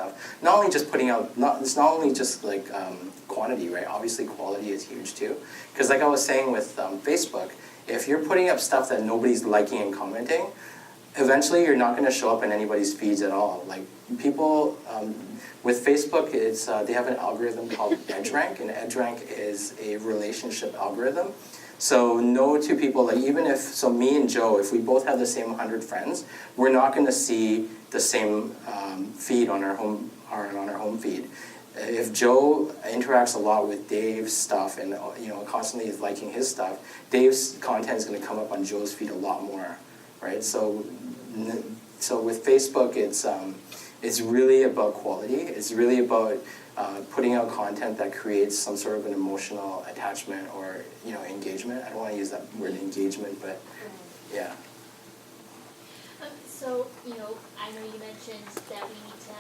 stuff. Not only just putting out, it's not only just like quantity, right? Obviously quality is huge too. Because like I was saying with Facebook, if you're putting up stuff that nobody's liking and commenting, eventually you're not going to show up in anybody's feeds at all. Like people, with Facebook, it's they have an algorithm called EdgeRank, and EdgeRank is a relationship algorithm. So no two people, like even if, so me and Joe, if we both have the same 100 friends, we're not going to see the same feed on our home feed. If Joe interacts a lot with Dave's stuff and constantly is liking his stuff, Dave's content is going to come up on Joe's feed a lot more, right? So with Facebook, it's really about quality. It's really about putting out content that creates some sort of an emotional attachment or engagement. I don't want to use that word engagement, but yeah. So I know you mentioned that we need to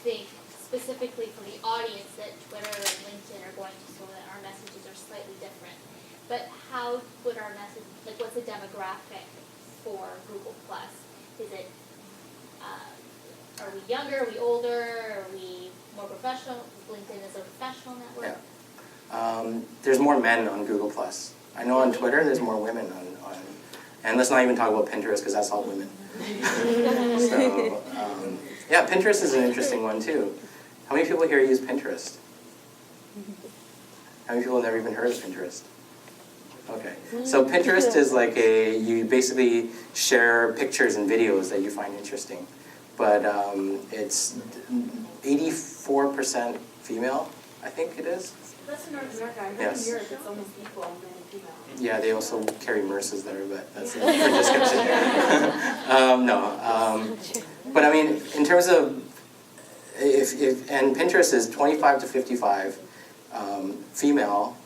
think specifically for the audience that Twitter and LinkedIn are going to, so that our messages are slightly different. But how would our message, like what's the demographic for Google Plus? Is it, are we younger, are we older, are we more professional? LinkedIn is a professional network. Yeah. There's more men on Google Plus. I know on Twitter there's more women on and let's not even talk about Pinterest because that's all women. So, yeah, Pinterest is an interesting one too. How many people here use Pinterest? How many people have never even heard of Pinterest? Okay. So Pinterest is like you basically share pictures and videos that you find interesting. But it's 84% female, I think it is. That's in North America. I heard Yes. in Europe it's almost equal, men and female. Yeah, they also carry Merces there, but that's a different discussion. But I mean, in terms of, and Pinterest is 25 to 55 female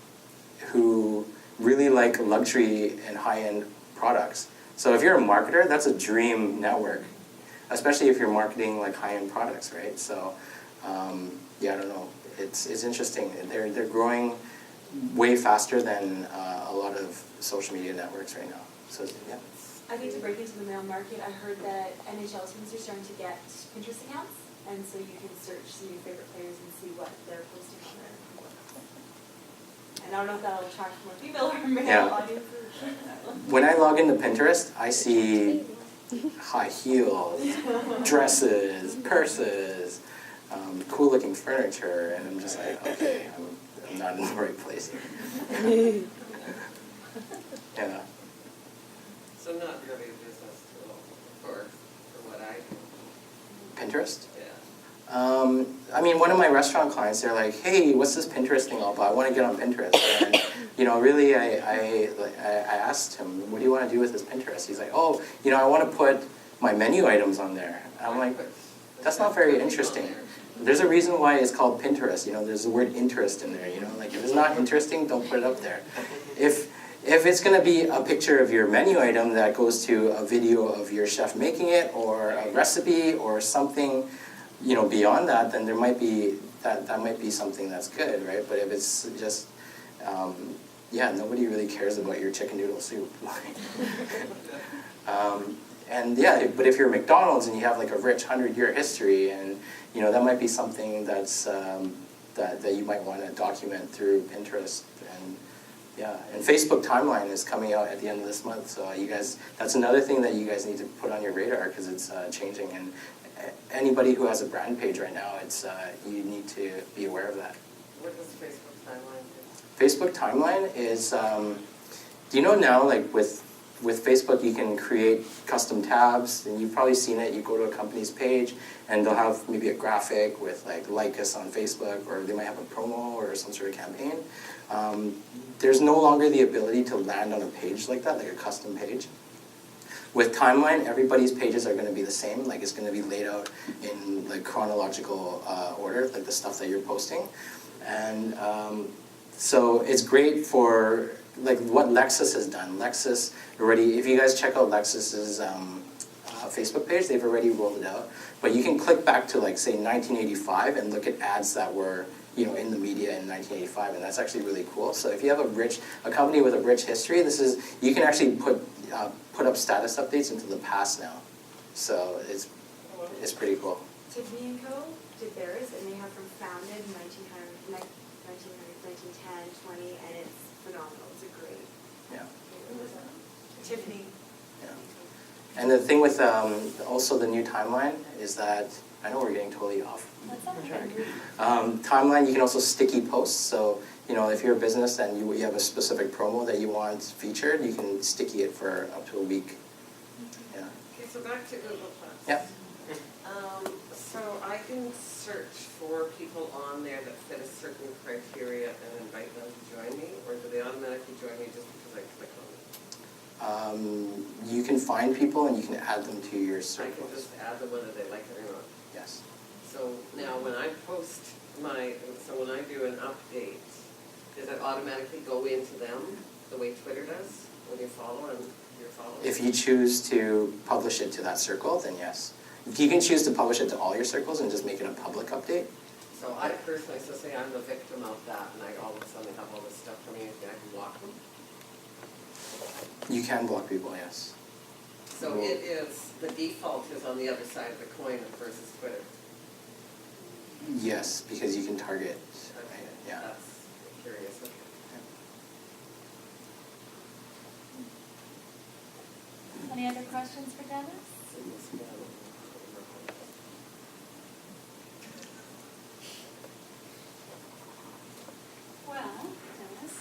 who really like luxury and high-end products. So if you're a marketer, that's a dream network, especially if you're marketing like high-end products, right? So yeah, I don't know. It's interesting. They're growing way faster than a lot of social media networks right now. So yeah. I think to break into the male market, I heard that NHL teams are starting to get Pinterest accounts, and so you can search some of your favorite players and see what they're posting on there. And I don't know if that'll attract more female or male audiences. When I log into Pinterest, I see high heels, dresses, purses, cool-looking furniture, and I'm just like, okay, I'm not in the right place here. Yeah. So not really a business tool for what I do. Pinterest? Yeah. I mean, one of my restaurant clients, they're like, hey, what's this Pinterest thing all about? I want to get on Pinterest. And, really, I asked him, what do you want to do with this Pinterest? He's like, oh, I want to put my menu items on there. And I'm like, that's not very interesting. There's a reason why it's called Pinterest. There's the word interest in there. Like if it's not interesting, don't put it up there. If it's going to be a picture of your menu item that goes to a video of your chef making it, or a recipe, or something, beyond that, then there might be that might be something that's good, right? But if it's just, nobody really cares about your chicken noodle soup. And yeah, but if you're McDonald's and you have like a rich 100-year history, and that might be something that's that you might want to document through Pinterest. And yeah, and Facebook timeline is coming out at the end of this month, so you guys, that's another thing that you guys need to put on your radar because it's changing. And anybody who has a brand page right now, it's you need to be aware of that. What does Facebook timeline do? Facebook timeline is, do you know now, like with Facebook, you can create custom tabs, and you've probably seen it. You go to a company's page, and they'll have maybe a graphic with like us on Facebook, or they might have a promo or some sort of campaign. There's no longer the ability to land on a page like that, like a custom page. With timeline, everybody's pages are going to be the same. Like it's going to be laid out in like chronological order, like the stuff that you're posting, and so it's great for like what Lexus has done. Lexus already, if you guys check out Lexus's Facebook page, they've already rolled it out. But you can click back to like say 1985 and look at ads that were in the media in 1985, and that's actually really cool. So if you have a company with a rich history, you can actually put up status updates into the past now. So it's pretty cool. Tiffany & Co. did theirs, 1900, 1910, 20, and it's phenomenal. It's a great. Yeah. Tiffany. Yeah. And the thing with also the new timeline is that, I know we're getting totally off track. Timeline, you can also sticky posts. So, you know, if you're a business and you have a specific promo that you want featured, you can sticky it for up to a week. Yeah. Okay, so back to Google Plus. Yeah. So I can search for people on there that fit a certain criteria and invite them to join me, or do they automatically join me just because I click on it? You can find people and you can add them to your I can circles. just add them whether they like it or not. Yes. So now when I post when I do an update, does it automatically go into them the way Twitter does when you follow and you're following? If you choose to publish it to that circle, then yes. You can choose to publish it to all your circles and just make it a public update. So I personally, so say I'm the victim of that and I all of a sudden have all this stuff coming in, I can block them? You can block people, yes. So it is, the default is on the other side of the coin versus Twitter. Yes, because you can target. Okay, Yeah. that's curious, okay. Any other questions for Dennis? Well, Dennis,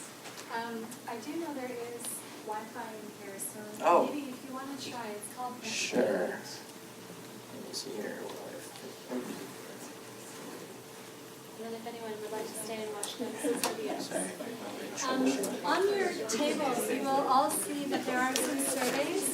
I do know there is Wi-Fi in here, so Oh. maybe if you want to try, it's called. Sure. Let me see here. And then if anyone would like to stay and watch Dennis's videos. Sorry. On your table, you will all see that there are some surveys